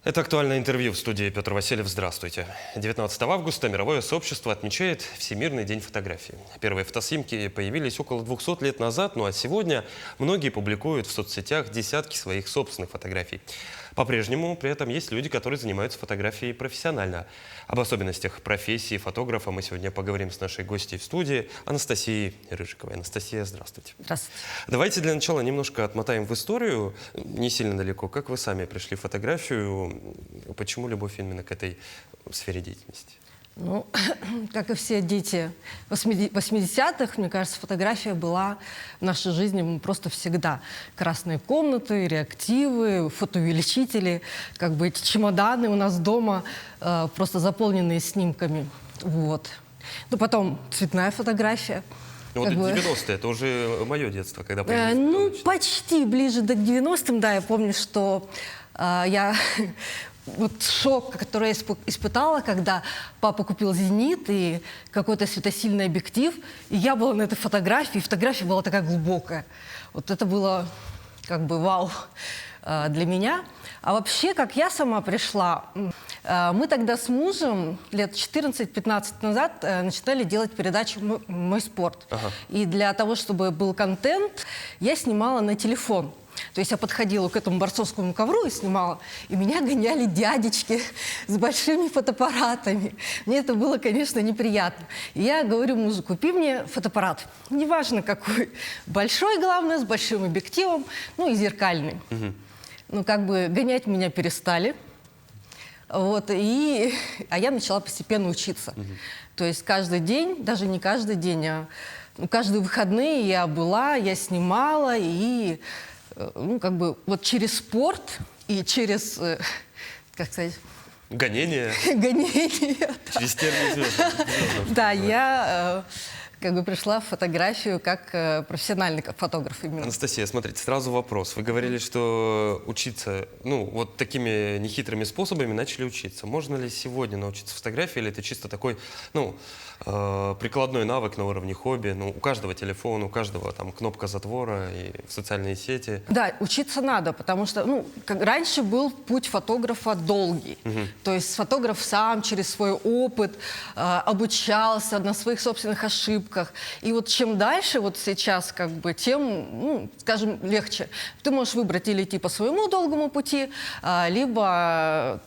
Это актуальное интервью в студии Петр Васильев. Здравствуйте. 19 августа мировое сообщество отмечает Всемирный день фотографии. Первые фотоснимки появились около 200 лет назад, а сегодня многие публикуют в соцсетях десятки своих собственных фотографий. По-прежнему при этом есть люди, которые занимаются фотографией профессионально. Об особенностях профессии фотографа мы сегодня поговорим с нашей гостьей в студии Анастасией Рыжиковой. Анастасия, здравствуйте. Здравствуйте. Давайте для начала немножко отмотаем в историю, не сильно далеко. Как вы сами пришли в фотографию? Почему любовь именно к этой сфере деятельности? Ну, как и все дети 80-х, мне кажется, фотография была в нашей жизни просто всегда. Красные комнаты, реактивы, фотоувеличители, как бы эти чемоданы у нас дома, просто заполненные снимками. Вот. Ну, потом цветная фотография. Ну, вот 90-е, это уже мое детство, когда появились. Ну, почти ближе к 90-м, да, я помню, что я... Вот шок, который я испытала, когда папа купил «Зенит» и какой-то светосильный объектив, и я была на этой фотографии, и фотография была такая глубокая. Вот это было как бы вау для меня. А вообще, как я сама пришла, мы тогда с мужем лет 14-15 назад начинали делать передачу «Мой спорт». Ага. И для того, чтобы был контент, я снимала на телефон. То есть я подходила к этому борцовскому ковру и снимала, и меня гоняли дядечки с большими фотоаппаратами. Мне это было, конечно, неприятно. И я говорю мужу: купи мне фотоаппарат. Неважно какой. Большой, главное, с большим объективом, ну и зеркальный. Угу. Ну, как бы гонять меня перестали. Вот, а я начала постепенно учиться. Угу. То есть каждый день, даже не каждый день, а каждые выходные я снимала, и... Ну, как бы вот через спорт и через, как сказать... Гонение. Гонение. Через термин звезд. Да, я как бы пришла в фотографию как профессиональный фотограф именно. Анастасия, смотрите, сразу вопрос. Вы говорили, что учиться, ну, вот такими нехитрыми способами начали учиться. Можно ли сегодня научиться фотографии, или это чисто такой, ну, прикладной навык на уровне хобби? Ну, у каждого телефон, у каждого там кнопка затвора и социальные сети. Да, учиться надо, потому что, ну, раньше был путь фотографа долгий. Угу. То есть фотограф сам через свой опыт обучался на своих собственных ошибках. И вот чем дальше, вот сейчас, как бы, тем, ну, скажем, легче. Ты можешь выбрать или идти по своему долгому пути, либо...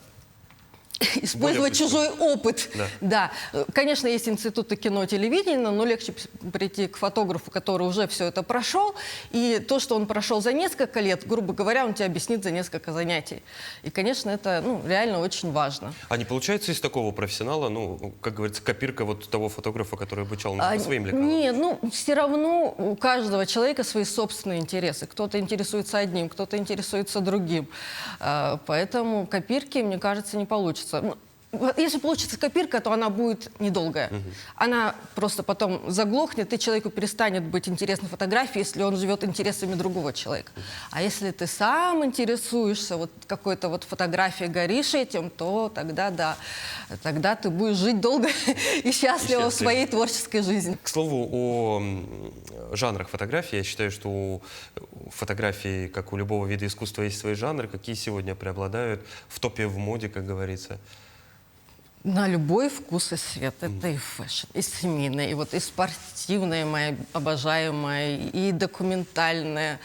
использовать чужой опыт. Да. Да. Конечно, есть институты кино и телевидения, но легче прийти к фотографу, который уже все это прошел, и то, что он прошел за несколько лет, грубо говоря, он тебе объяснит за несколько занятий. И, конечно, это, ну, реально очень важно. А не получается из такого профессионала, ну, как говорится, копирка вот того фотографа, который обучал по своим лекалам? Нет, ну, все равно у каждого человека свои собственные интересы. Кто-то интересуется одним, кто-то интересуется другим. Поэтому копирки, мне кажется, не получится. Если получится копирка, то она будет недолгая. Угу. Она просто потом заглохнет, и человеку перестанет быть интересной фотографией, если он живет интересами другого человека. А если ты сам интересуешься вот какой-то вот фотографией, горишь этим, то тогда да, тогда ты будешь жить долго и счастливо в своей творческой жизни. К слову о жанрах фотографии, я считаю, что у фотографии, как у любого вида искусства, есть свои жанры. Какие сегодня преобладают в топе, в моде, как говорится? На любой вкус и цвет. Это и фэшн, и семейное, и вот и спортивное, моя обожаемая, и документальное.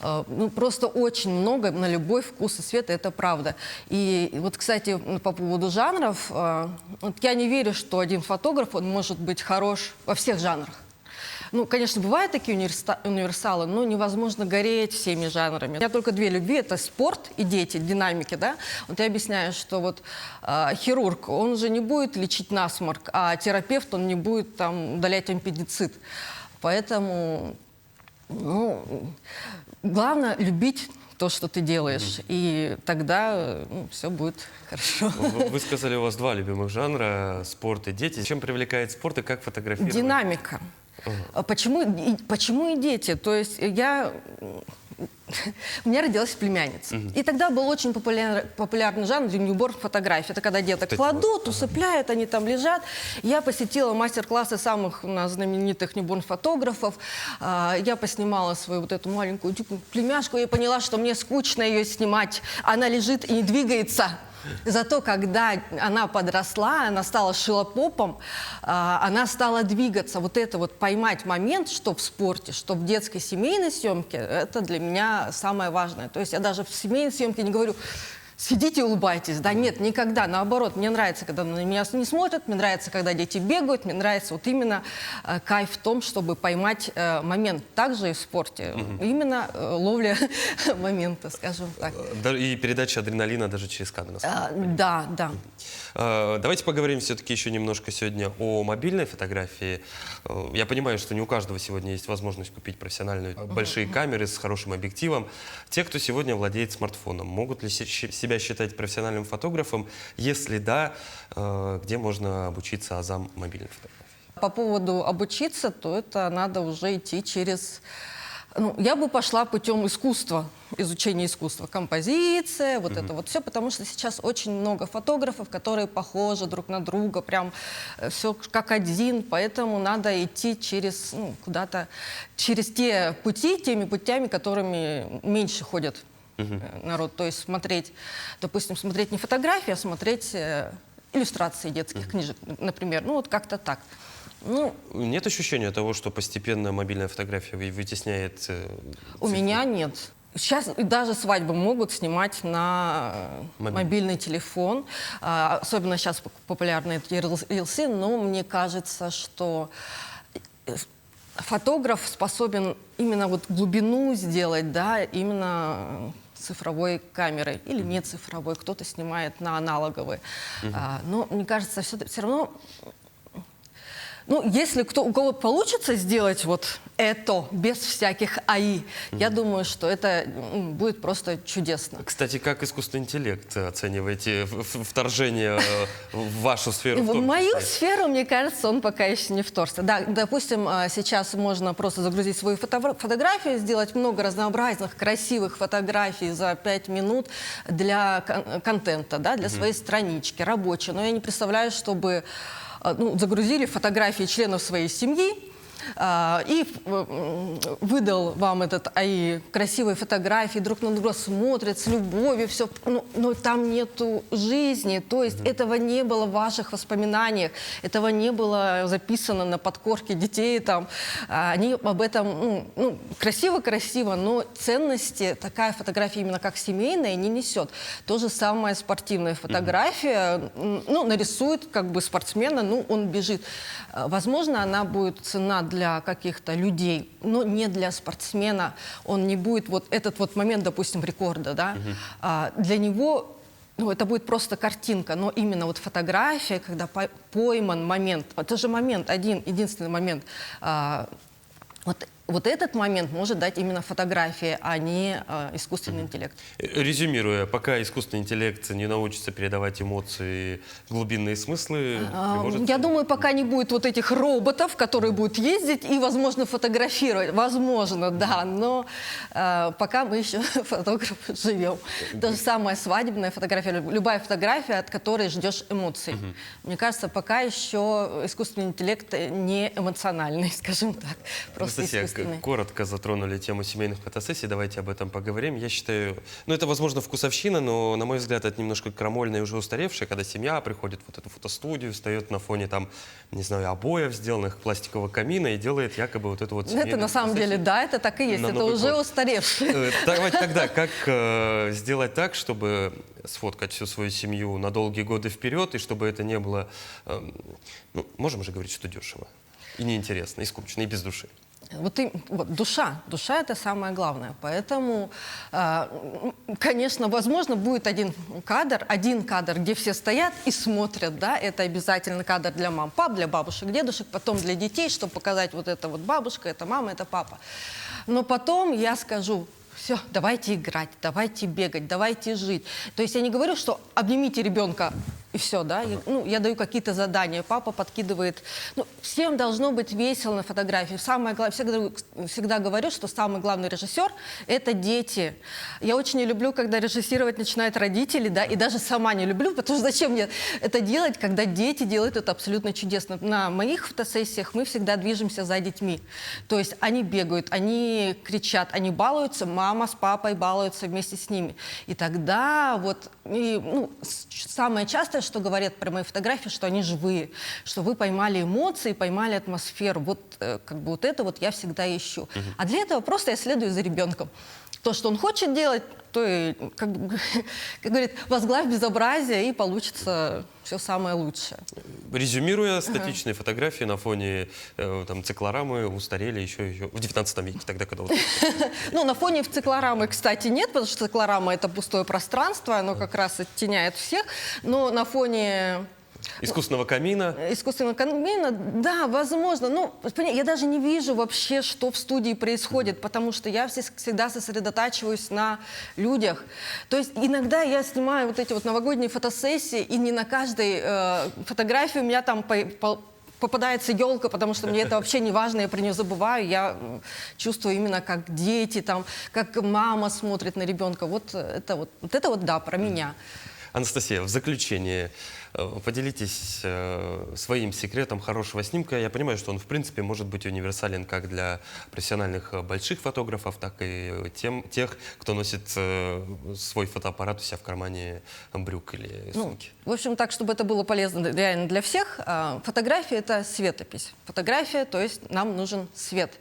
Ну, просто очень много на любой вкус и цвет, это правда. И вот, кстати, по поводу жанров, вот я не верю, что один фотограф, он может быть хорош во всех жанрах. Ну, конечно, бывают такие универсалы, но невозможно гореть всеми жанрами. У меня только две любви – это спорт и дети, динамики, да. Вот я объясняю, что вот хирург, он же не будет лечить насморк, а терапевт, он не будет там удалять аппендицит. Поэтому, ну, главное любить то, что ты делаешь, и тогда все будет хорошо. Вы сказали, у вас два любимых жанра – спорт и дети. Чем привлекает спорт и как фотографировать? Динамика. Почему и дети? То есть у меня родилась племянница. И тогда был очень популярный жанр ньюборн фотографии. Это когда деток кладут, усыпляют, они там лежат. Я посетила мастер-классы самых у нас знаменитых ньюборн-фотографов. Я поснимала свою вот эту маленькую племяшку и поняла, что мне скучно ее снимать. Она лежит и не двигается. Зато когда она подросла, она стала шилопопом, она стала двигаться. Вот это вот поймать момент, что в спорте, что в детской семейной съемке, это для меня самое важное. То есть я даже в семейной съемке не говорю: сидите и улыбайтесь. Да нет, никогда. Наоборот, мне нравится, когда на меня не смотрят, мне нравится, когда дети бегают, мне нравится вот именно кайф в том, чтобы поймать момент. Также и в спорте. Именно ловля момента, скажем так. И передача адреналина даже через кадр. Да, да. Давайте поговорим все-таки еще немножко сегодня о мобильной фотографии. Я понимаю, что не у каждого сегодня есть возможность купить профессиональные большие камеры с хорошим объективом. Те, кто сегодня владеет смартфоном, могут ли себя считать профессиональным фотографом? Если да, где можно обучиться азам мобильной фотографии? По поводу обучиться, то это надо уже идти через... Ну, я бы пошла путем искусства, изучения искусства, композиция, вот это вот все, потому что сейчас очень много фотографов, которые похожи друг на друга, прям все как один, поэтому надо идти через, ну, куда-то, через те пути, теми путями, которыми меньше ходят народ. То есть смотреть, допустим, смотреть не фотографии, а смотреть иллюстрации детских книжек, например, ну вот как-то так. Ну, нет ощущения того, что постепенно мобильная фотография вытесняет... у меня нет. Сейчас даже свадьбы могут снимать на мобильный телефон. Особенно сейчас популярны эти рилсы, но мне кажется, что фотограф способен именно вот глубину сделать, да, именно цифровой камерой или не цифровой. Кто-то снимает на аналоговой. Но мне кажется, все равно... Ну, если у кого получится сделать вот это без всяких АИ, я думаю, что это будет просто чудесно. Кстати, как искусственный интеллект оцениваете вторжение в вашу сферу? В мою сферу, мне кажется, он пока еще не вторгся. Да, допустим, сейчас можно просто загрузить свою фотографию, сделать много разнообразных, красивых фотографий за 5 минут для контента, да, для своей странички, рабочей. Но я не представляю, чтобы... Ну, загрузили фотографии членов своей семьи и выдал вам этот АИ красивые фотографии, друг на друга смотрят с любовью, все, но там нету жизни, то есть этого не было в ваших воспоминаниях, этого не было записано на подкорке детей, там, они об этом, красиво-красиво, но ценности такая фотография именно как семейная не несет. То же самое спортивная фотография, нарисует как бы спортсмена, он бежит. Возможно, она будет цена для каких-то людей, но не для спортсмена. Он не будет вот этот вот момент, допустим, рекорда, да, для него, это будет просто картинка, но именно вот фотография, когда пойман момент, это же момент, единственный момент, вот этот момент может дать именно фотография, а не искусственный интеллект. Резюмируя, пока искусственный интеллект не научится передавать эмоции, глубинные смыслы... Я думаю, пока не будет вот этих роботов, которые будут ездить и, возможно, фотографировать. Возможно, да, но пока мы еще фотографы живем. То же самое свадебная фотография, любая фотография, от которой ждешь эмоций. Мне кажется, пока еще искусственный интеллект не эмоциональный, скажем так. Просто искусственный. Коротко затронули тему семейных фотосессий, давайте об этом поговорим. Я считаю, это, возможно, вкусовщина, но, на мой взгляд, это немножко крамольное и уже устаревшее, когда семья приходит в вот эту фотостудию, встает на фоне, там, не знаю, обоев, сделанных пластикового камина и делает якобы вот эту вот семейную Это на самом деле, да, это так и есть, это уже устаревшее. Давайте тогда, как сделать так, чтобы сфоткать всю свою семью на долгие годы вперед, и чтобы это не было, можем же говорить, что дешево, и неинтересно, и скучно, и без души. Вот душа это самое главное. Поэтому, конечно, возможно, будет один кадр, где все стоят и смотрят, да, это обязательно кадр для мам, пап, для бабушек, дедушек, потом для детей, чтобы показать вот это вот бабушка, это мама, это папа. Но потом я скажу: все, давайте играть, давайте бегать, давайте жить. То есть я не говорю, что обнимите ребенка и все, да. Я даю какие-то задания, папа подкидывает. Ну, всем должно быть весело на фотографии. Самое главное, всегда говорю, что самый главный режиссер – это дети. Я очень не люблю, когда режиссировать начинают родители, да, и даже сама не люблю, потому что зачем мне это делать, когда дети делают это абсолютно чудесно. На моих фотосессиях мы всегда движемся за детьми. То есть они бегают, они кричат, они балуются, мама с папой балуются вместе с ними. И тогда вот, самое частое, что говорят про мои фотографии, что они живые, что вы поймали эмоции, поймали атмосферу. Вот как бы вот это вот я всегда ищу. А для этого просто я следую за ребенком. То, что он хочет делать, то и, как говорит, возглавь безобразие, и получится все самое лучшее. Резюмируя, статичные фотографии на фоне циклорамы устарели еще в 19 веке, тогда, когда... Ну, на фоне циклорамы, кстати, нет, потому что циклорама — это пустое пространство, оно как раз оттеняет всех, но на фоне... Искусственного камина. Искусственного камина, да, возможно. Ну, я даже не вижу вообще, что в студии происходит, потому что я всегда сосредотачиваюсь на людях. То есть иногда я снимаю вот эти вот новогодние фотосессии, и не на каждой фотографии у меня там попадается елка, потому что мне это вообще не важно, я про нее забываю. Я чувствую именно, как дети, там, как мама смотрит на ребенка. Вот это, да, про меня. Анастасия, в заключение поделитесь своим секретом хорошего снимка. Я понимаю, что он, в принципе, может быть универсален как для профессиональных больших фотографов, так и тех, кто носит свой фотоаппарат у себя в кармане брюк или сумки. В общем, так, чтобы это было полезно реально для всех, фотография — это светопись. Фотография, то есть нам нужен свет.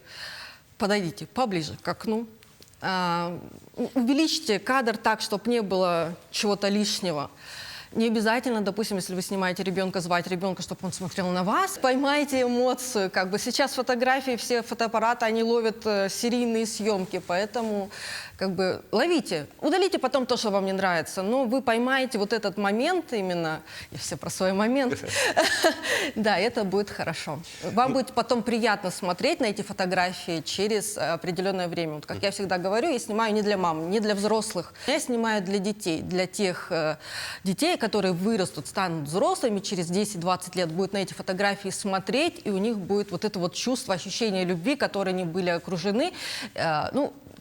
Подойдите поближе к окну. Увеличьте кадр так, чтобы не было чего-то лишнего. Не обязательно, допустим, если вы снимаете ребенка, звать ребенка, чтобы он смотрел на вас. Поймайте эмоцию. Как бы сейчас фотографии, все фотоаппараты, они ловят серийные съемки, поэтому как бы ловите. Удалите потом то, что вам не нравится, но вы поймаете вот этот момент именно. Я все про свой момент. Да, это будет хорошо. Вам будет потом приятно смотреть на эти фотографии через определенное время. Вот как я всегда говорю, я снимаю не для мам, не для взрослых. Я снимаю для детей, для тех детей, которые вырастут, станут взрослыми, через 10-20 лет будут на эти фотографии смотреть, и у них будет вот это вот чувство, ощущение любви, которой они были окружены.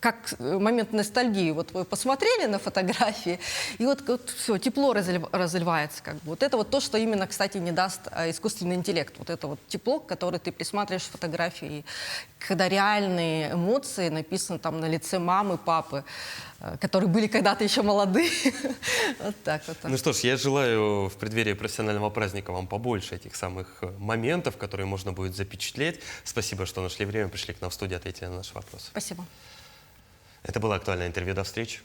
Как момент ностальгии. Вот вы посмотрели на фотографии, и вот все, тепло разливается. Как бы. Вот это вот то, что именно, кстати, не даст искусственный интеллект. Вот это вот тепло, которое ты присматриваешь в фотографии, когда реальные эмоции написаны там на лице мамы, папы, которые были когда-то еще молодые. Вот так вот. Ну что ж, я желаю в преддверии профессионального праздника вам побольше этих самых моментов, которые можно будет запечатлеть. Спасибо, что нашли время, пришли к нам в студию, ответили на наши вопросы. Спасибо. Это было актуальное интервью. До встречи.